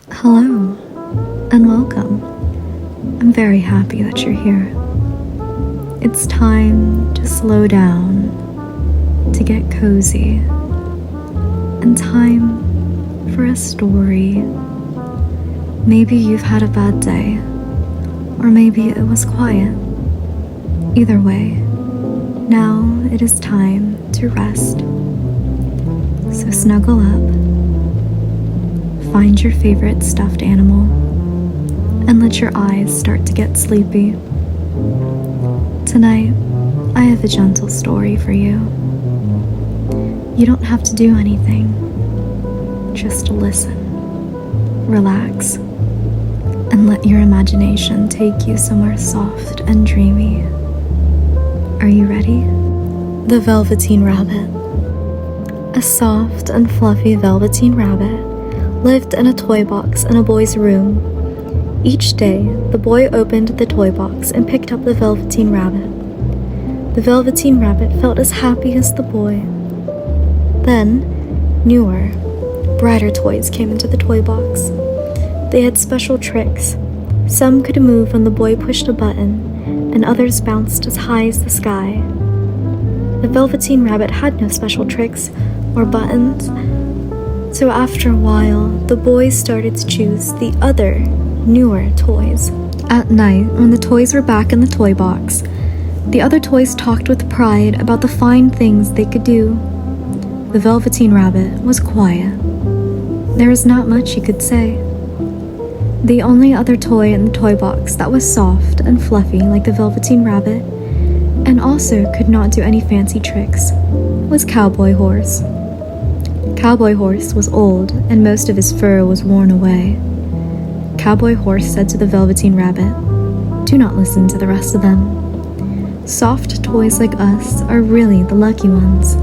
Hello, and welcome. I'm very happy that you're here. It's time to slow down, to get cozy, and time for a story. Maybe you've had a bad day, or maybe it was quiet. Either way, now it is time to rest. So snuggle up, find your favorite stuffed animal, and let your eyes start to get sleepy. Tonight, I have a gentle story for you. You don't have to do anything. Just listen, relax, and let your imagination take you somewhere soft and dreamy. Are you ready? The Velveteen Rabbit. A soft and fluffy velveteen rabbit lived in a toy box in a boy's room. Each day, the boy opened the toy box and picked up the Velveteen Rabbit. The Velveteen Rabbit felt as happy as the boy. Then, newer, brighter toys came into the toy box. They had special tricks. Some could move when the boy pushed a button, and others bounced as high as the sky. The Velveteen Rabbit had no special tricks or buttons, so after a while, the boy started to choose the other, newer toys. At night, when the toys were back in the toy box, the other toys talked with pride about the fine things they could do. The Velveteen Rabbit was quiet. There was not much he could say. The only other toy in the toy box that was soft and fluffy like the Velveteen Rabbit, and also could not do any fancy tricks, was Cowboy Horse. Cowboy Horse was old, and most of his fur was worn away. Cowboy Horse said to the Velveteen Rabbit, "Do not listen to the rest of them. Soft toys like us are really the lucky ones.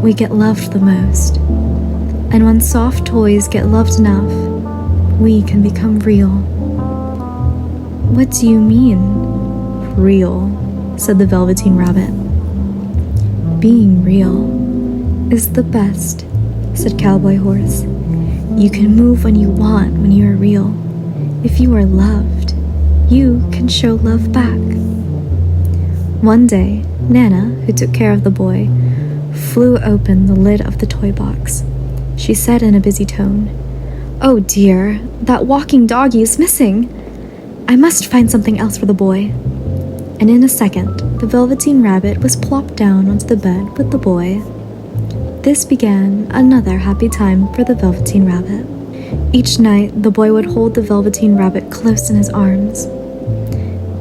We get loved the most. And when soft toys get loved enough, we can become real." "What do you mean, real?" said the Velveteen Rabbit. "Being real is the best," said Cowboy Horse. "You can move when you want when you are real. If you are loved, you can show love back." One day, Nana, who took care of the boy, flew open the lid of the toy box. She said in a busy tone, "Oh dear, that walking doggy is missing. I must find something else for the boy." And in a second, the Velveteen Rabbit was plopped down onto the bed with the boy. This began another happy time for the Velveteen Rabbit. Each night, the boy would hold the Velveteen Rabbit close in his arms.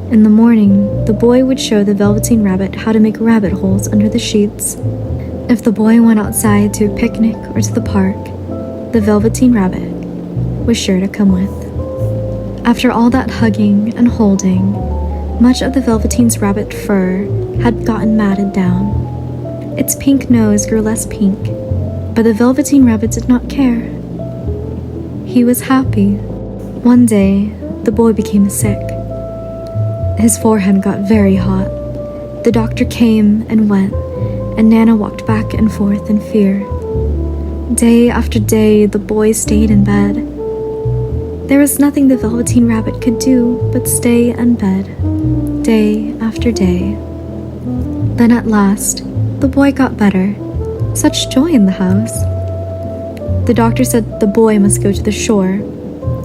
In the morning, the boy would show the Velveteen Rabbit how to make rabbit holes under the sheets. If the boy went outside to a picnic or to the park, the Velveteen Rabbit was sure to come with. After all that hugging and holding, much of the Velveteen Rabbit's fur had gotten matted down. Its pink nose grew less pink, but the Velveteen Rabbit did not care. He was happy. One day, the boy became sick. His forehead got very hot. The doctor came and went, and Nana walked back and forth in fear. Day after day, the boy stayed in bed. There was nothing the Velveteen Rabbit could do but stay in bed, day after day. Then at last, the boy got better. Such joy in the house. The doctor said the boy must go to the shore.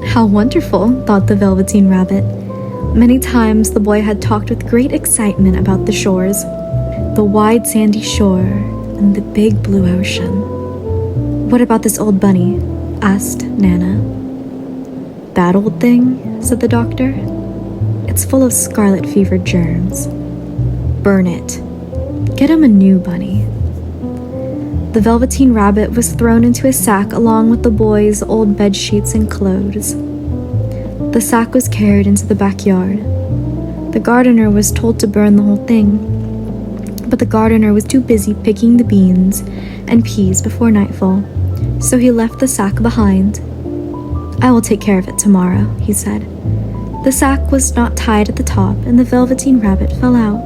How wonderful, thought the Velveteen Rabbit. Many times the boy had talked with great excitement about the shores, the wide sandy shore and the big blue ocean. "What about this old bunny?" asked Nana. "That old thing?" said the doctor. "It's full of scarlet fever germs. Burn it. Get him a new bunny." The Velveteen Rabbit was thrown into a sack along with the boy's old bed sheets and clothes. The sack was carried into the backyard. The gardener was told to burn the whole thing, but the gardener was too busy picking the beans and peas before nightfall, so he left the sack behind. "I will take care of it tomorrow," he said. The sack was not tied at the top, and the Velveteen Rabbit fell out.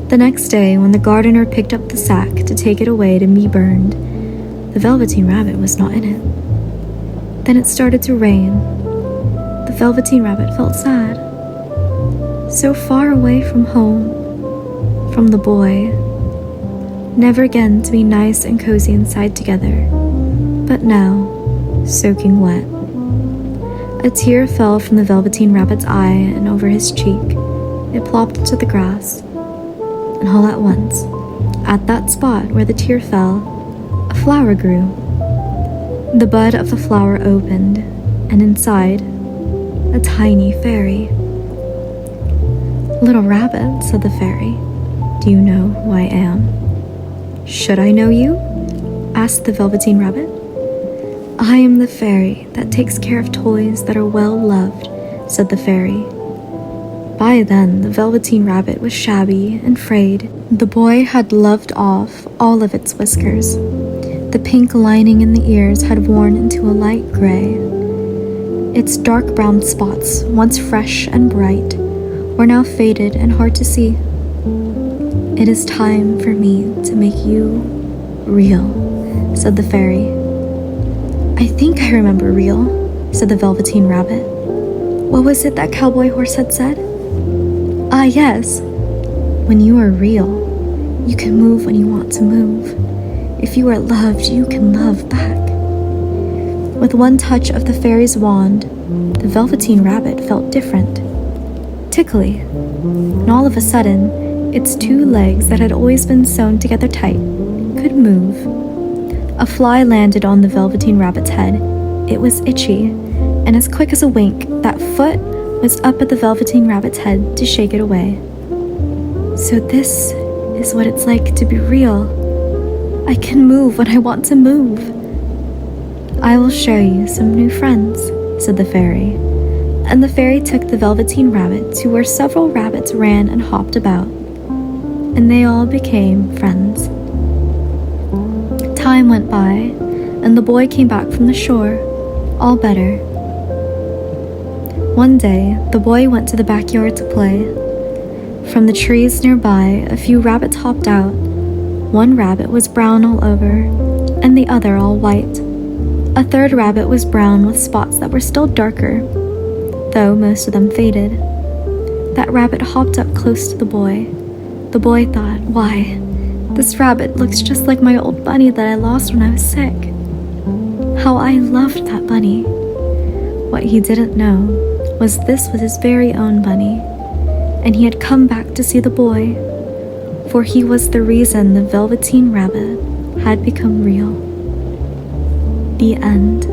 The next day, when the gardener picked up the sack to take it away to be burned, the Velveteen Rabbit was not in it. Then it started to rain. The Velveteen Rabbit felt sad. So far away from home, from the boy, never again to be nice and cozy inside together, but now, soaking wet. A tear fell from the Velveteen Rabbit's eye and over his cheek. It plopped into the grass. And all at once, at that spot where the tear fell, a flower grew. The bud of the flower opened, and inside, a tiny fairy. "Little rabbit," said the fairy, "do you know who I am?" "Should I know you?" asked the Velveteen Rabbit. "I am the fairy that takes care of toys that are well loved," said the fairy. By then, the Velveteen Rabbit was shabby and frayed. The boy had loved off all of its whiskers. The pink lining in the ears had worn into a light gray. Its dark brown spots, once fresh and bright, were now faded and hard to see. "It is time for me to make you real," said the fairy. "I think I remember real," said the Velveteen Rabbit. "What was it that Cowboy Horse had said?" "Ah, yes. When you are real, you can move when you want to move. If you are loved, you can love back." With one touch of the fairy's wand, the Velveteen Rabbit felt different. Tickly. And all of a sudden, its two legs that had always been sewn together tight could move. A fly landed on the Velveteen Rabbit's head. It was itchy, and as quick as a wink, that foot was up at the Velveteen Rabbit's head to shake it away. "So this is what it's like to be real. I can move when I want to move." "I will show you some new friends," said the fairy. And the fairy took the Velveteen Rabbit to where several rabbits ran and hopped about, and they all became friends. Time went by, and the boy came back from the shore, all better. One day, the boy went to the backyard to play. From the trees nearby, a few rabbits hopped out. One rabbit was brown all over, and the other all white. A third rabbit was brown with spots that were still darker, though most of them faded. That rabbit hopped up close to the boy. The boy thought, "Why, this rabbit looks just like my old bunny that I lost when I was sick. How I loved that bunny." What he didn't know was this was his very own bunny, and he had come back to see the boy, for he was the reason the Velveteen Rabbit had become real. The end.